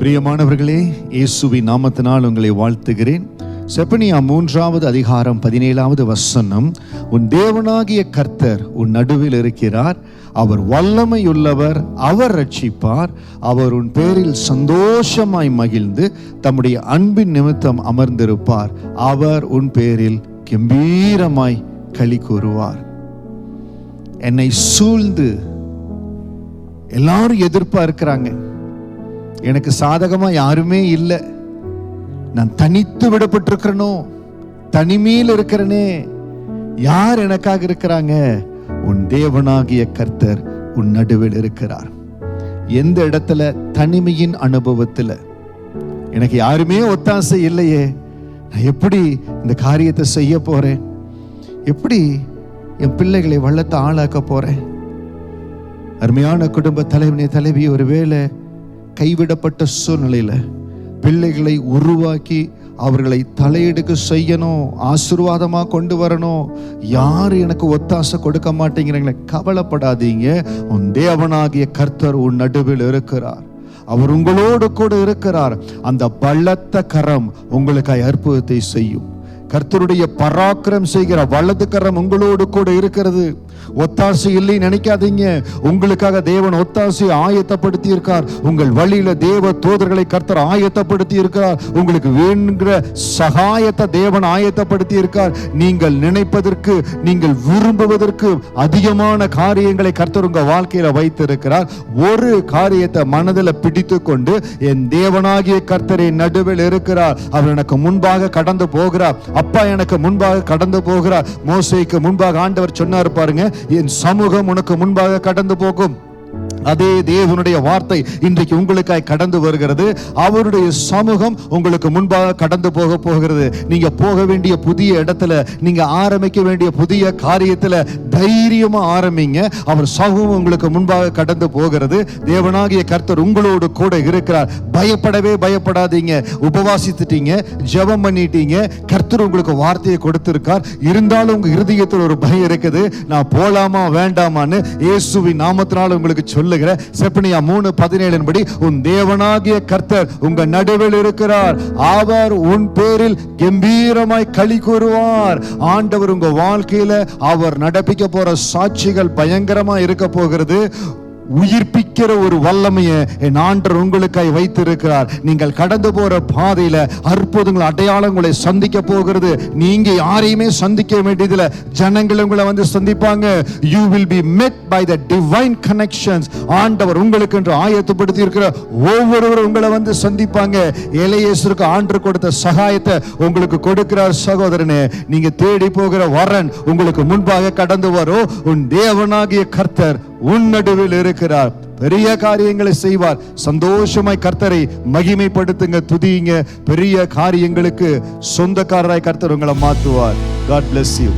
பிரியமானவர்களே, இயேசுவின் நாமத்தினால் உங்களை வாழ்த்துகிறேன். செப்பனியா 3வது அதிகாரம் 17வது வசனம், உன் தேவனாகிய கர்த்தர் உன் நடுவில் இருக்கிறார், அவர் வல்லமையுள்ளவர், அவர் ரட்சிப்பார், அவர் உன் பேரில் சந்தோஷமாய் மகிழ்ந்து தம்முடைய அன்பின் நிமித்தம் அமர்ந்திருப்பார், அவர் உன் பேரில் கம்பீரமாய் களி கூறுவார். என்னை சூழ்ந்து எல்லாரும் எதிர்ப்பா இருக்கிறாங்க, எனக்கு சாதகமா யாருமே இல்லை, நான் தனித்து விடப்பட்டிருக்கிறனோ, தனிமையில் இருக்கிறனே, யார் எனக்காக இருக்கிறாங்க? உன் தேவனாகிய கர்த்தர் உன் நடுவில் இருக்கிறார். எந்த இடத்துல? தனிமையின் அனுபவத்தில். எனக்கு யாருமே ஒத்தாசை இல்லையே, நான் எப்படி இந்த காரியத்தை செய்ய போறேன்? எப்படி என் பிள்ளைகளை வளர்த்து ஆளாக்க போறேன்? அருமையான குடும்ப தலைவனே, தலைவி, ஒருவேளை கைவிடப்பட்ட சூழ்நிலையில பிள்ளைகளை உருவாக்கி அவர்களை தலையெடுக்க செய்யணும், ஆசீர்வாதமா கொண்டு வரணும், யாரு எனக்கு ஒத்தாசை கொடுக்க மாட்டேங்கிறீங்களே, கவலைப்படாதீங்க. உன் தேவனாகிய கர்த்தர் உன் நடுவில் இருக்கிறார், அவர் உங்களோடு கூட இருக்கிறார். அந்த பலத்த கரம் உங்களுக்காக அற்புதத்தை செய்யும். கர்த்தருடைய பராக்கிரம் செய்கிற வலது கரம் உங்களோடு கூட இருக்கிறது. ஒத்தாசை இல்லை நினைக்காதீங்க, உங்களுக்காக தேவன் ஒத்தாசை ஆயத்தப்படுத்தி இருக்கார். உங்கள் வழியில தேவ தூதர்களை கர்த்தர் ஆயத்தப்படுத்தி இருக்கிறார். உங்களுக்கு வேணுங்கிற சகாயத்தை தேவன் ஆயத்தப்படுத்தி இருக்கார். நீங்கள் நினைப்பதற்கு, நீங்கள் விரும்புவதற்கு அதிகமான காரியங்களை கர்த்தர் உங்க வாழ்க்கையில வைத்திருக்கிறார். ஒரு காரியத்தை மனதில் பிடித்து கொண்டு, என் தேவனாகிய கர்த்தர் என் நடுவில் இருக்கிறார், அவர் எனக்கு முன்பாக கடந்து போகிறார், அப்பா எனக்கு முன்பாக கடந்து போகிறார். மோசேக்கு முன்பாக ஆண்டவர் சொன்னார் பாருங்க, என் சமூகம் உனக்கு முன்பாக கடந்து போகும். அதே தேவனுடைய வார்த்தை இன்றைக்கு உங்களுக்காய் கடந்து வருகிறது. அவருடைய சமூகம் உங்களுக்கு முன்பாக கடந்து போகிறது. நீங்க போக வேண்டிய புதிய இடத்துல, நீங்க ஆரம்பிக்க வேண்டிய புதிய காரியத்துல தைரியமா ஆரம்பிங்க. அவர் சமூகம் உங்களுக்கு முன்பாக கடந்து போகிறது. தேவனாகிய கர்த்தர் உங்களோடு கூட இருக்கிறார். பயப்படவே பயப்படாதீங்க. உபவாசித்துட்டீங்க, ஜெபம் பண்ணிட்டீங்க, கர்த்தர் உங்களுக்கு வார்த்தையை கொடுத்திருக்கார். இருந்தாலும் உங்க இருதயத்தில் ஒரு பயம் இருக்குது, நான் போலாமா வேண்டாமான்னு. இயேசுவின் நாமத்தினால் உங்களுக்கு சொல்லுகிற செப்பனியா 3:17 படி, உன் தேவனாகிய கர்த்தர் உங்க நடுவில் இருக்கிறார், அவர் உன் பேரில் கம்பீரமாய் களி கூறுவார். ஆண்டவர் உங்க வாழ்க்கையில அவர் நடப்பிக்க போற சாட்சிகள் பயங்கரமா இருக்க போகிறது. உயிர்ப்பிக்கிற ஒரு வல்லமையை என் ஆண்டவர் உங்களுக்காய் வைத்திருக்கிறார். நீங்கள் கடந்து போற பாதையில அற்புதங்கள், அடையாளங்களை சந்திக்க போகிறது. நீங்க யாரையுமே சந்திக்க வேண்டியதில்லை, ஜனங்கள் உங்களை வந்து சந்திப்பாங்க. You will be met by the divine connections. ஆண்டவர் உங்களுக்கு என்று ஆயத்தப்படுத்தி இருக்கிற ஒவ்வொருவரும் உங்களை வந்து சந்திப்பாங்க. எலியேசருக்கு ஆண்டவர் கொடுத்த சகாயத்தை உங்களுக்கு கொடுக்கிறார். சகோதரனே, நீங்க தேடி போகிற வரன் உங்களுக்கு முன்பாக கடந்து வரும். உன் தேவனாகிய கர்த்தர் உன் நடுவில் இருக்கிறார், பெரிய காரியங்களை செய்வார். சந்தோஷமாய் கர்த்தரை மகிமைப்படுத்துங்க, துதியுங்க. பெரிய காரியங்களுக்கு சொந்தக்காரராய் கர்த்தர் உங்களை மாற்றுவார். God bless you.